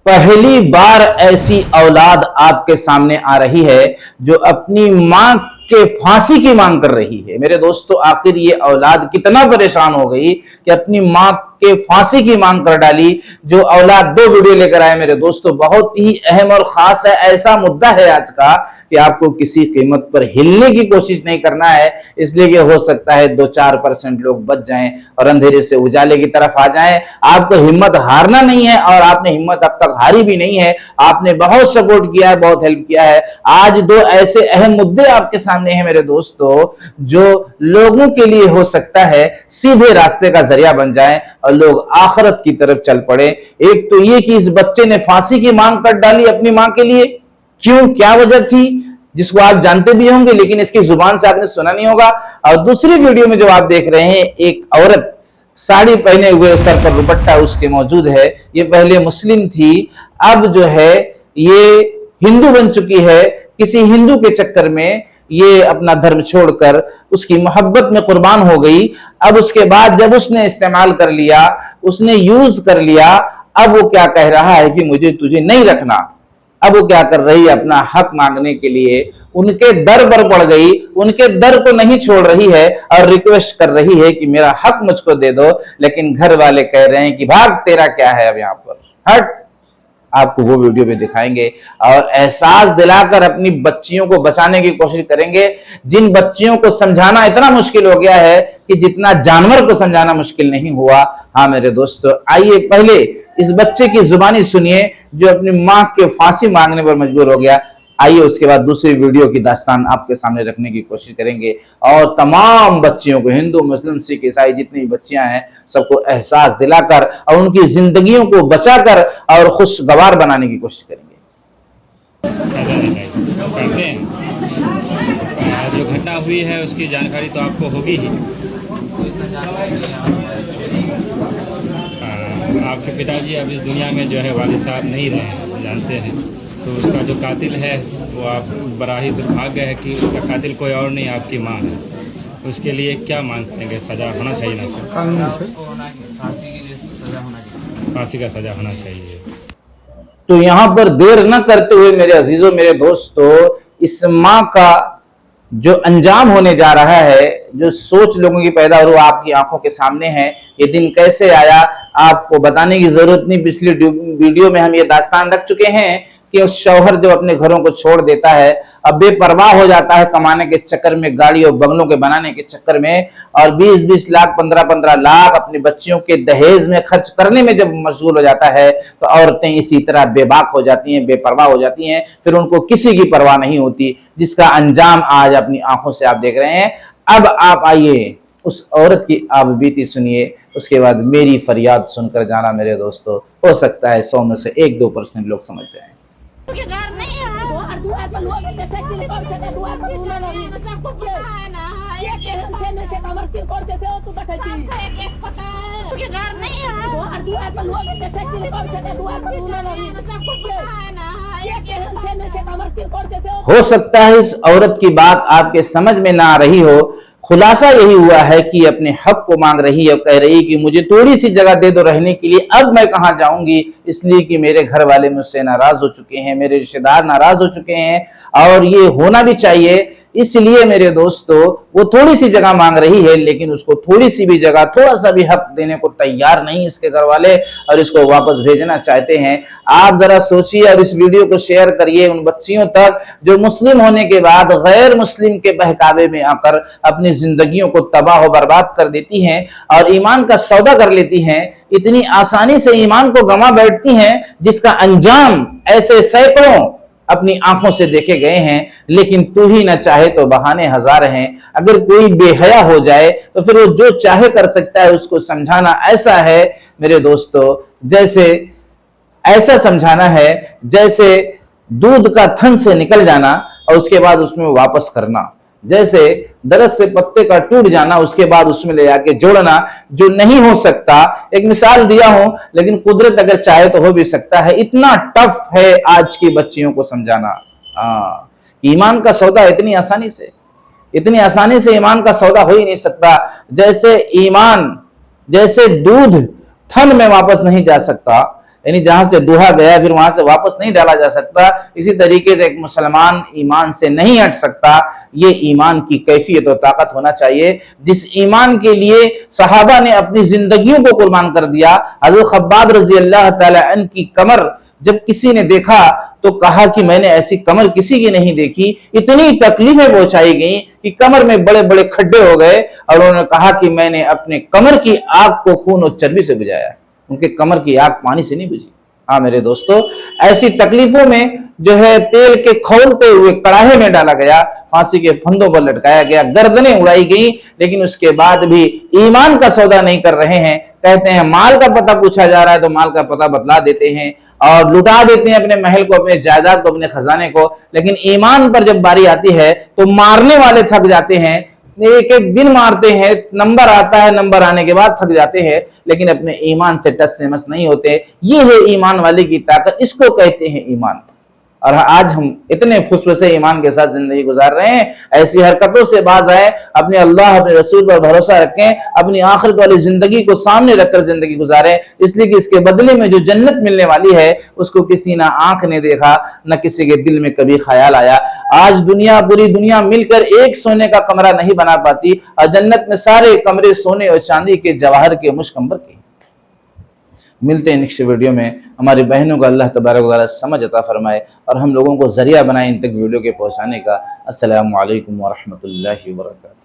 पहली बार ऐसी औलाद आपके सामने आ रही है जो अपनी मां के फांसी की मांग कर रही है। मेरे दोस्तों, आखिर ये औलाद कितना परेशान हो गई कि अपनी मां के फांसी की मांग कर डाली। जो औलाद दो वीडियो लेकर आए मेरे दोस्तों, बहुत ही अहम और खास है। ऐसा मुद्दा है आज का कि आपको किसी कीमत पर हिलने की कोशिश नहीं करना है, इसलिए कि हो सकता है 2-4% लोग बच जाएं और अंधेरे से उजाले की तरफ आ जाएं। आपको हिम्मत हारना नहीं है और आपने हिम्मत अब तक हारी भी नहीं है। आपने बहुत सपोर्ट किया है, बहुत हेल्प किया है। आज दो ऐसे अहम मुद्दे आपके सामने हैं मेरे दोस्तों, जो लोगों के लिए हो सकता है सीधे रास्ते का जरिया बन जाए और लोग आखिरत की तरफ चल पड़े। एक तो ये कि इस बच्चे ने फांसी की मांग कर डाली अपनी मां के लिए। क्यों, क्या वजह थी, जिसको आप जानते भी होंगे लेकिन इसकी जुबान से आपने सुना नहीं होगा। और दूसरी वीडियो में जो आप देख रहे हैं, एक औरत साड़ी पहने हुए, सर पर दुपट्टा उसके मौजूद है। ये पहले मुस्लिम थी, अब जो है ये हिंदू बन चुकी है। किसी हिंदू के चक्कर में ये अपना धर्म छोड़कर उसकी मोहब्बत में कुर्बान हो गई। अब उसके बाद जब उसने इस्तेमाल कर लिया, उसने यूज कर लिया, अब वो क्या कह रहा है कि मुझे तुझे नहीं रखना। अब वो क्या कर रही है, अपना हक मांगने के लिए उनके दर पर पड़ गई, उनके दर को नहीं छोड़ रही है और रिक्वेस्ट कर रही है कि मेरा हक मुझको दे दो। लेकिन घर वाले कह रहे हैं कि भाग, तेरा क्या है अब यहां पर, हट। आपको वो वीडियो भी दिखाएंगे और एहसास दिलाकर अपनी बच्चियों को बचाने की कोशिश करेंगे, जिन बच्चियों को समझाना इतना मुश्किल हो गया है कि जितना जानवर को समझाना मुश्किल नहीं हुआ। हाँ मेरे दोस्तों, आइए पहले इस बच्चे की जुबानी सुनिए जो अपनी मां के फांसी मांगने पर मजबूर हो गया। आइए उसके बाद दूसरी वीडियो की दास्तान आपके सामने रखने की कोशिश करेंगे और तमाम बच्चियों को, हिंदू मुस्लिम सिख ईसाई जितनी बच्चियां हैं, सबको एहसास दिलाकर और उनकी जिंदगियों को बचाकर और खुशगवार बनाने की कोशिश करेंगे। जो घटना हुई है उसकी जानकारी तो आपको होगी ही। आपके पिताजी अब इस दुनिया में जो है वालिद साहब नहीं रहे, जानते हैं। तो उसका जो कातिल है वो आप, बड़ा ही दुर्भाग्य है कि उसका कातिल कोई और नहीं, आपकी माँ है। उसके लिए क्या मांग करेंगे? सजा होना चाहिए ना सर? कानून से फांसी का सजा होना चाहिए। तो यहां पर देर न करते हुए मेरे अजीजों, मेरे दोस्तों, इस मां का जो अंजाम होने जा रहा है, जो सोच लोगों की पैदा हो, आपकी आंखों के सामने है। ये दिन कैसे आया आपको बताने की जरूरत नहीं। पिछली वीडियो में हम ये दास्तान रख चुके हैं कि उस शौहर जो अपने घरों को छोड़ देता है, अब बेपरवाह हो जाता है कमाने के चक्कर में, गाड़ी और बंगलों के बनाने के चक्कर में, और 20-20 लाख 15-15 लाख अपनी बच्चियों के दहेज में खर्च करने में जब मशगूल हो जाता है, तो औरतें इसी तरह बेबाक हो जाती हैं, बेपरवाह हो जाती हैं। फिर उनको किसी की परवाह नहीं होती, जिसका अंजाम आज अपनी आंखों से आप देख रहे हैं। अब आप आइए उस औरत की आप बीती सुनिए, उसके बाद मेरी फरियाद सुनकर जाना मेरे दोस्तों। हो सकता है 100 में से 1-2% लोग समझ जाएं। घर नहीं है, द्वार पर लोग जैसे चिलकोड़ से द्वार पर उन्हें नहीं सबको पता है ना। ये केहन से कमर चिलकोड़ से हो, तू देखे छी एक पता है कि घर नहीं है, द्वार पर लोग जैसे चिलकोड़ से द्वार पर उन्हें नहीं सबको पता है ना। ये केहन से कमर चिलकोड़ से हो सकता है इस औरत की बात आपके समझ में ना आ रही हो। खुलासा यही हुआ है कि अपने हक को मांग रही है, कह रही कि मुझे थोड़ी सी जगह दे दो रहने के लिए, अब मैं कहां जाऊंगी, इसलिए कि मेरे घर वाले मुझसे नाराज हो चुके हैं, मेरे रिश्तेदार नाराज हो चुके हैं और ये होना भी चाहिए। इसलिए मेरे दोस्तों वो थोड़ी सी जगह मांग रही है, लेकिन उसको थोड़ी सी भी जगह, थोड़ा सा भी हक देने को तैयार नहीं इसके घर वाले, और इसको वापस भेजना चाहते हैं। आप जरा सोचिए और इस वीडियो को शेयर करिए उन बच्चियों तक जो मुस्लिम होने के बाद गैर मुस्लिम के बहकावे में आकर अपनी जिंदगियों को तबाह और बर्बाद कर देती हैं और ईमान का सौदा कर लेती हैं। इतनी आसानी से ईमान को गंवा बैठती हैं, जिसका अंजाम ऐसे सैकड़ों अपनी आंखों से देखे गए हैं। लेकिन तू ही न चाहे तो बहाने हजार हैं। अगर कोई बेहया हो जाए तो फिर वो जो चाहे कर सकता है। उसको समझाना ऐसा है मेरे दोस्तों, जैसे ऐसा समझाना है जैसे दूध का थन से निकल जाना और उसके बाद उसमें वापस करना, जैसे दरख्त से पत्ते का टूट जाना उसके बाद उसमें ले जाके जोड़ना, जो नहीं हो सकता। एक मिसाल दिया हूं, लेकिन कुदरत अगर चाहे तो हो भी सकता है। इतना टफ है आज की बच्चियों को समझाना। ईमान का सौदा इतनी आसानी से ईमान का सौदा हो ही नहीं सकता। जैसे ईमान, जैसे दूध थन में वापस नहीं जा सकता, यानी जहां से दुहा गया फिर वहां से वापस नहीं डाला जा सकता। इसी तरीके से एक मुसलमान ईमान से नहीं हट सकता। ये ईमान की कैफियत और ताकत होना चाहिए जिस ईमान के लिए सहाबा ने अपनी जिंदगियों को कुर्बान कर दिया। हज़रत खब्बाब रजी अल्लाह तआला अन्हु की कमर जब किसी ने देखा तो कहा कि मैंने ऐसी कमर किसी की नहीं देखी। इतनी तकलीफें पहुंचाई गई कि कमर में बड़े बड़े खड्डे हो गए और उन्होंने कहा कि मैंने अपने कमर की आग को खून और चर्बी से बुझाया। उनके कमर की आग पानी से नहीं बुझी। हाँ मेरे दोस्तों, ऐसी तकलीफों में जो है तेल के खौलते हुए कड़ाहे में डाला गया, फांसी के फंदों पर लटकाया गया, गर्दनें उड़ाई गई, लेकिन उसके बाद भी ईमान का सौदा नहीं कर रहे हैं। कहते हैं माल का पता पूछा जा रहा है तो माल का पता बतला देते हैं और लुटा देते हैं अपने महल को, अपने जायदाद को, अपने खजाने को। लेकिन ईमान पर जब बारी आती है तो मारने वाले थक जाते हैं। एक एक दिन मारते हैं, नंबर आता है, नंबर आने के बाद थक जाते हैं, लेकिन अपने ईमान से टस से मस नहीं होते। ये है ईमान वाले की ताकत, इसको कहते हैं ईमान। और आज हम इतने खुशबू से ईमान के साथ जिंदगी गुजार रहे हैं। ऐसी हरकतों से बाज आए, अपने अल्लाह अपने रसूल पर भरोसा रखें, अपनी आखिरत वाली जिंदगी को सामने रखकर जिंदगी गुजारें, इसलिए कि इसके बदले में जो जन्नत मिलने वाली है उसको किसी ना आंख ने देखा, न किसी के दिल में कभी ख्याल आया। आज दुनिया, पूरी दुनिया मिलकर एक सोने का कमरा नहीं बना पाती और जन्नत में सारे कमरे सोने और चांदी के, जवाहर के, मुश्कंबर के। मिलते हैं नेक्स्ट वीडियो में। हमारी बहनों का अल्लाह तबारक व तआला समझ अता फरमाए और हम लोगों को जरिया बनाए इन तक वीडियो के पहुंचाने का। अस्सलामु अलैकुम व रहमतुल्लाहि व बरकातहू।